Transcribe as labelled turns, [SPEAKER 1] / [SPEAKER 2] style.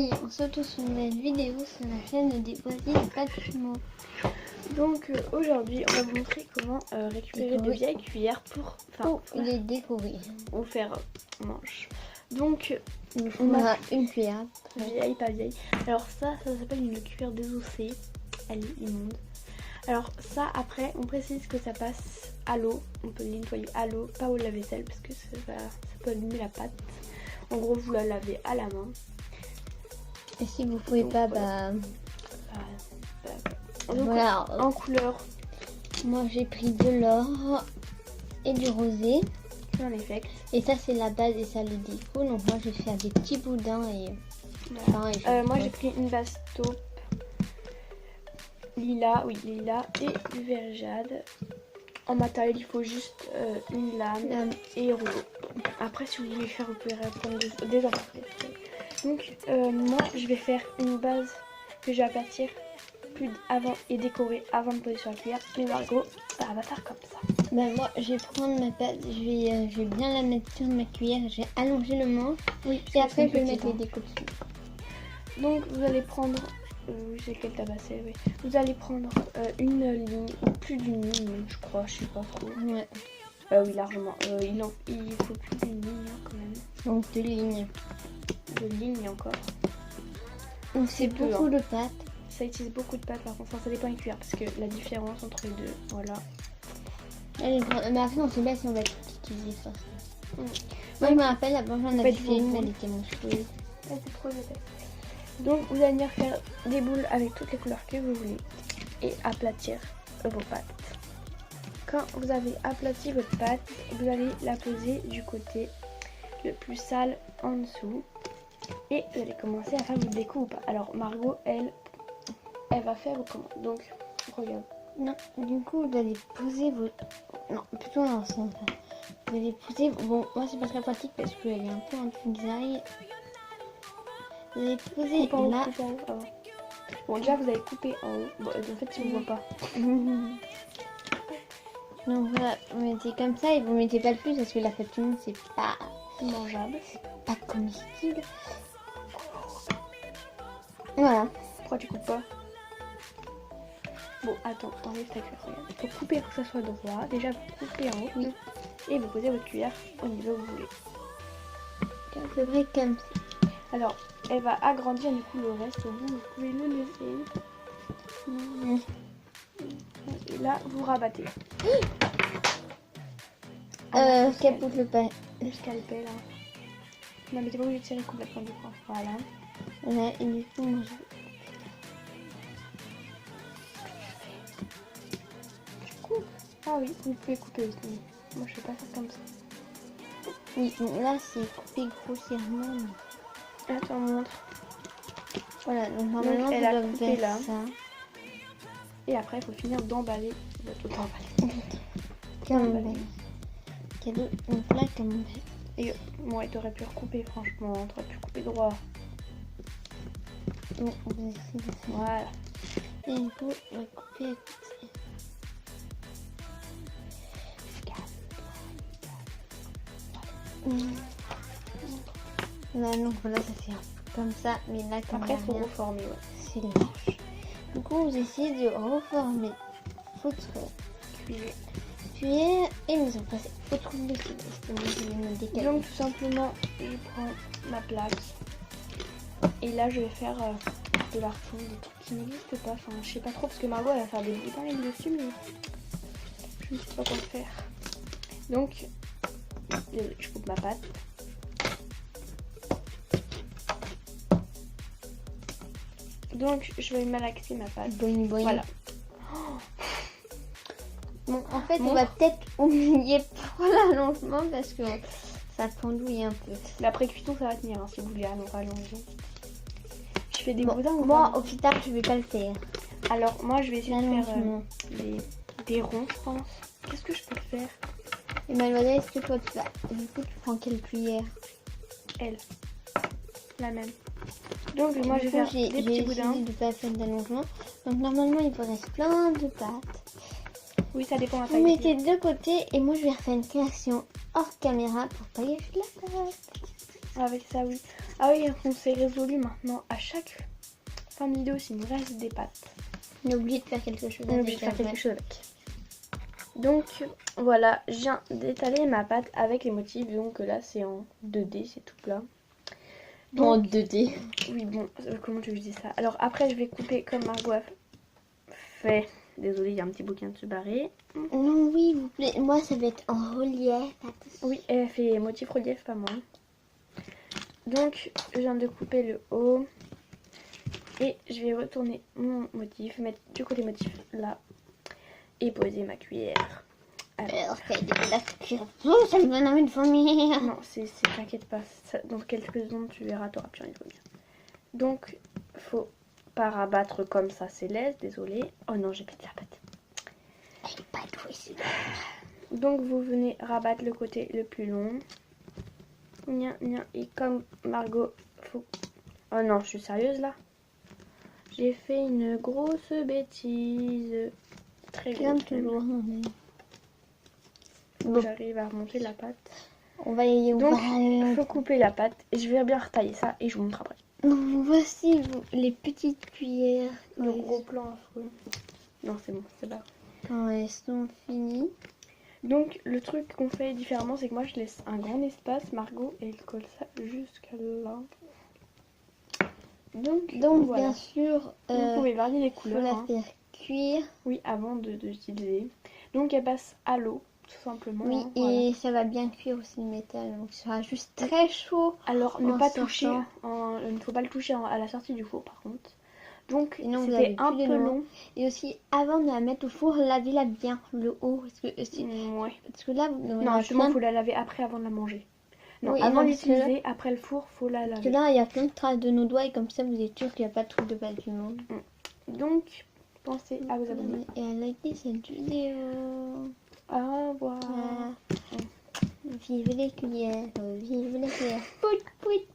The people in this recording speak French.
[SPEAKER 1] Oui, on se retrouve sur une nouvelle vidéo sur la chaîne des voisines Patimo.
[SPEAKER 2] Donc aujourd'hui, on va vous montrer comment récupérer de vieilles cuillères pour
[SPEAKER 1] les décorer
[SPEAKER 2] ou faire manche. Donc
[SPEAKER 1] on a une cuillère.
[SPEAKER 2] Vieille, pas vieille. Alors ça s'appelle une cuillère désossée. Elle est immonde. Alors ça, après, on précise que ça passe à l'eau. On peut les nettoyer à l'eau, pas au lave-vaisselle, parce que ça peut abîmer la pâte. En gros, vous la lavez à la main.
[SPEAKER 1] Et si vous pouvez pas,
[SPEAKER 2] donc,
[SPEAKER 1] voilà.
[SPEAKER 2] En couleur.
[SPEAKER 1] Moi j'ai pris de l'or et du rosé.
[SPEAKER 2] En effet.
[SPEAKER 1] Et ça c'est la base et ça le déco. Donc moi je vais faire des petits boudins et.
[SPEAKER 2] Voilà. Moi j'ai pris une base taupe. Lilas et du vert jade. En matériel, il faut juste une lame et rouleau. Après, si vous voulez faire, vous pouvez prendre des emportés. Donc, moi, je vais faire une base que je vais aplatir avant et décorer avant de poser sur la cuillère. Mais Margot, ça va faire comme ça.
[SPEAKER 1] Moi, je vais prendre ma base. Je vais bien la mettre sur ma cuillère. J'ai allongé le manche. Oui. Et après, je vais mettre les décos dessus.
[SPEAKER 2] Donc, vous allez prendre. J'ai quel tabasset, oui. Vous allez prendre une ligne, ou plus d'une ligne, je crois, je sais pas trop.
[SPEAKER 1] Ouais.
[SPEAKER 2] Oui, largement. Il faut plus d'une ligne quand même.
[SPEAKER 1] Donc 2 lignes.
[SPEAKER 2] 2 lignes encore.
[SPEAKER 1] Donc c'est beaucoup de pâte.
[SPEAKER 2] Ça utilise beaucoup de pâte par contre, ça dépend des cuillères parce que la différence entre les deux, voilà.
[SPEAKER 1] Mais après on sait pas si on va tout utiliser ça. Moi je me rappelle, la j'en avais fait une, elle était monstrueuse.
[SPEAKER 2] Elle était trop épais. Donc vous allez venir faire des boules avec toutes les couleurs que vous voulez et aplatir vos pâtes. Quand vous avez aplati votre pâte, vous allez la poser du côté le plus sale en dessous et vous allez commencer à faire votre déco ou pas. Alors Margot, elle va faire comment? Donc regarde.
[SPEAKER 1] Non, du coup vous allez poser votre... Non, plutôt dans le sens. Vous allez poser... Bon, moi c'est pas très pratique parce qu'elle est un peu en design. Vous allez poser là.
[SPEAKER 2] Bon, déjà vous allez couper en haut. Bon, en fait, tu ne vois pas.
[SPEAKER 1] Donc voilà, vous mettez comme ça et vous mettez pas le plus parce que la fatine c'est pas
[SPEAKER 2] mangeable,
[SPEAKER 1] c'est pas comestible. Voilà.
[SPEAKER 2] Pourquoi tu coupes pas? Bon, attends, enlève ta cuillère. Regarde. Il faut couper pour que ça soit droit. Déjà, vous coupez en haut.
[SPEAKER 1] Oui.
[SPEAKER 2] Et vous posez votre cuillère au niveau où vous voulez.
[SPEAKER 1] C'est vrai comme ça.
[SPEAKER 2] Alors, elle va agrandir du coup le reste. Vous pouvez le laisser. Et là, vous rabattez.
[SPEAKER 1] Capote le pas.
[SPEAKER 2] Le scalpel. Hein. Non, mais t'es pas obligé de tirer complètement du coup. Voilà.
[SPEAKER 1] Voilà, et du coup, moi je...
[SPEAKER 2] Tu coupes. Ah oui, vous pouvez couper aussi. Moi, je fais pas ça comme ça.
[SPEAKER 1] Oui, là c'est coupé grossièrement.
[SPEAKER 2] Attends, montre.
[SPEAKER 1] Voilà, donc normalement
[SPEAKER 2] elle a coupé là.
[SPEAKER 1] Ça.
[SPEAKER 2] Et après, il faut finir d'emballer.
[SPEAKER 1] Camembert. Cadeau, donc là, camembert.
[SPEAKER 2] Et ouais, t'aurais pu recouper, franchement. T'aurais pu couper droit.
[SPEAKER 1] Bon, on va essayer de faire.
[SPEAKER 2] Voilà.
[SPEAKER 1] Et du coup, on va couper à côté. Là, donc voilà, ça fait un peu comme ça. Mais là, comme
[SPEAKER 2] après, il faut reformer. Ouais.
[SPEAKER 1] C'est lâche. Du coup, vous essayez de reformer votre cuillère et nous en passer autre chose de style.
[SPEAKER 2] Donc tout simplement, je prends ma plaque et là je vais faire de la refonte, des trucs qui n'existent pas. Enfin, je sais pas trop parce que Margot elle va faire des boudins dessus, mais je ne sais pas quoi faire. Donc, je coupe ma pâte. Donc je vais malaxer ma pâte.
[SPEAKER 1] Boing, boing.
[SPEAKER 2] Voilà.
[SPEAKER 1] Bon, en fait, on va peut-être oublier pour l'allongement parce que ça pendouille un peu.
[SPEAKER 2] Mais après cuisson, ça va tenir hein, si vous voulez rallonger. Je fais des boudins ou
[SPEAKER 1] moi,
[SPEAKER 2] pas?
[SPEAKER 1] au plus tard, je vais pas le faire.
[SPEAKER 2] Alors, moi, je vais essayer de faire des ronds, je pense. Qu'est-ce que je peux faire?
[SPEAKER 1] Et mademoiselle, est-ce que toi, tu vas... Du coup, tu prends quelle cuillère?
[SPEAKER 2] Elle. La même. Donc, moi, je vais faire des petits boudins.
[SPEAKER 1] J'ai de pas faire d'allongement. Donc, normalement, il vous reste plein de pâtes.
[SPEAKER 2] Oui, ça dépend de la taille.
[SPEAKER 1] Vous mettez de côté et moi je vais refaire une création hors caméra pour pas gâcher la pâte.
[SPEAKER 2] Avec ça, oui. Ah oui, on s'est résolu maintenant à chaque fin de vidéo s'il nous reste des pâtes.
[SPEAKER 1] On est obligé de faire quelque chose
[SPEAKER 2] On est obligé de faire quelque chose avec. Donc voilà, je viens d'étaler ma pâte avec les motifs. Donc là c'est en 2D, c'est tout plat.
[SPEAKER 1] Donc, en 2D.
[SPEAKER 2] Oui bon, comment tu veux que je dise ça? Alors après je vais couper comme Margot a fait. Désolée, il y a un petit bouquin de se barrer.
[SPEAKER 1] Non, oui, vous plaît. Moi ça va être en relief.
[SPEAKER 2] Oui, elle fait motif relief, pas moi. Donc je viens de couper le haut. Et je vais retourner mon motif, mettre du côté motif là. Et poser ma cuillère.
[SPEAKER 1] Alors, oh, ça me donne envie de vomir.
[SPEAKER 2] Non, t'inquiète pas, dans quelques secondes tu verras, t'auras plus envie de vomir. Donc, faut pas rabattre comme ça, c'est laisse, désolé. Oh non, j'ai pété la pâte.
[SPEAKER 1] Elle est pas douée,
[SPEAKER 2] donc, vous venez rabattre le côté le plus long. Nia, nia, et comme Margot, faut... Oh non, je suis sérieuse là. J'ai fait une grosse bêtise. Très grosse.
[SPEAKER 1] toujours.
[SPEAKER 2] J'arrive à remonter la pâte.
[SPEAKER 1] On va y
[SPEAKER 2] Donc, il faut couper la pâte et je vais bien retailler ça et je vous montre après.
[SPEAKER 1] Donc, voici les petites cuillères.
[SPEAKER 2] Le gros plan affreux. Non, c'est bon, c'est pas grave.
[SPEAKER 1] Quand elles sont finies.
[SPEAKER 2] Donc, le truc qu'on fait différemment, c'est que moi je laisse un grand espace. Margot, elle colle ça jusqu'à là. Donc voilà.
[SPEAKER 1] Bien sûr,
[SPEAKER 2] vous pouvez varier les
[SPEAKER 1] faut
[SPEAKER 2] couleurs.
[SPEAKER 1] la faire cuire.
[SPEAKER 2] Oui, avant de l'utiliser. Donc, elle passe à l'eau. Tout simplement.
[SPEAKER 1] Oui, et ça va bien cuire aussi le métal, donc ce sera juste très chaud.
[SPEAKER 2] Alors, ne pas toucher, il ne faut pas le toucher à la sortie du four par contre. Donc, c'était un peu long.
[SPEAKER 1] Et aussi, avant de la mettre au four, lavez-la bien, le haut.
[SPEAKER 2] Ouais.
[SPEAKER 1] Parce que là,
[SPEAKER 2] non, justement, il faut la laver après avant de la manger. Non,
[SPEAKER 1] oui,
[SPEAKER 2] avant de l'utiliser, après le four, faut la laver.
[SPEAKER 1] Parce que là, il y a plein de traces de nos doigts et comme ça, vous êtes sûr qu'il n'y a pas de truc de pâte du monde.
[SPEAKER 2] Donc, pensez à vous abonner.
[SPEAKER 1] Et à liker cette vidéo.
[SPEAKER 2] Au revoir.
[SPEAKER 1] Vive les cuillères, vive les cuillères. Pout, pout.